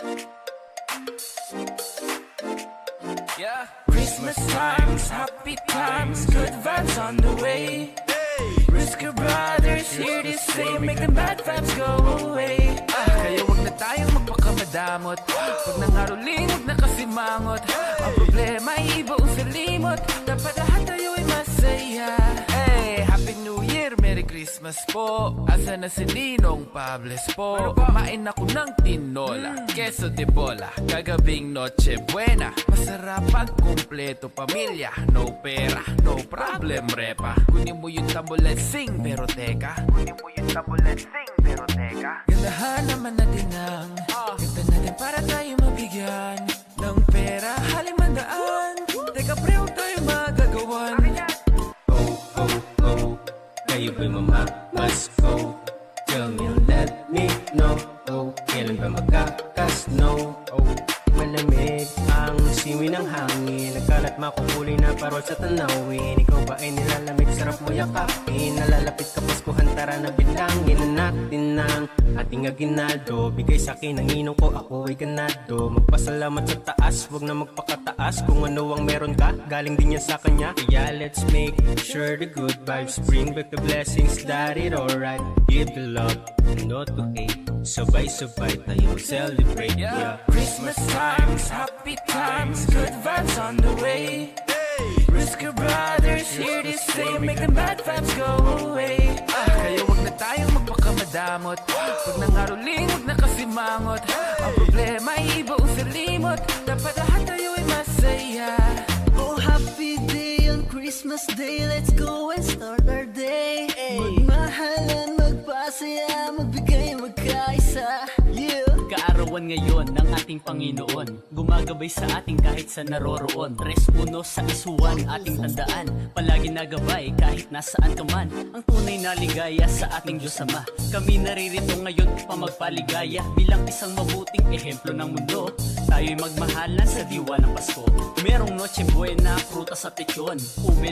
Yeah. Christmas times, happy times, good vibes on the way. Brisker Brothers here to say, make the bad vibes go away. Kaya wag na tayong magpakamadamot. Pag nangaruling, wag na kasimangot. Ang problema ay iba sa limot. Dapat lahat tayo ay masaya. Hey, Happy New Year, Merry Christmas po. Asa na si Ninong Pables po? Kumain ako ng tinola, queso de bola, kagabing Noche Buena. Masarap pag kumpleto pamilya. No pera, no problem, repa. Kunin mo yung tambolet, sing, pero teka. Kunin mo yung tambolet, sing, pero teka. Gandahan naman natin ang ganda natin para tayo mabigyan ng pera, halimandaan. Teka pre, huwag tayo magagawan. Oh, oh, oh, kayo ba'y mamamasko? Tell me, let me know. Oh, kailan ba magkakas-no? Oh, malamig ang siwi ng hangin. Nagkalat makukulay na parol sa tanawin. Ikaw ba ay nilalamig, sarap mo yakapin. Nalalapit ka Paskuhan, tara na bilangin natin ng ating aginaldo. Bigay sa'kin ang ninong ko, ako ay ganado. Magpasalamat sa taas, wag na magpakataas. Kung ano ang meron ka, galing din yan sa kanya. Kaya let's make sure the good vibes bring back the blessings, that it alright. Give the love, not to hate. Sabay-sabay tayo celebrate, yeah. Christmas times, happy times, good vibes on the way. Brisker Brothers here to say, make the bad vibes go away. Kaya wag na tayong magpakamadamot. Pag nangaruling, wag na kasimangot. Ang problema ay iba sa limot. Dapat lahat tayo ay masaya. Oh, happy day on Christmas Day. Let's go and start our day. Magmahalan, magpasaya, magbigay, magkaisa. Yeah. Kaarawan ngayon ng ating Panginoon, gumagabay sa ating kahit sa naroroon. 3-1 sa isuan ating tandaan, palagi nagabay kahit nasaan ka man. Ang tunay na ligaya sa ating Diyos Ama. Kami naririto ngayon pa magpaligaya bilang isang mabuting ehemplo ng mundo. Tayo'y magmahalan sa diwa ng Pasko. Merong Noche Buena, prutas at lechon, ube,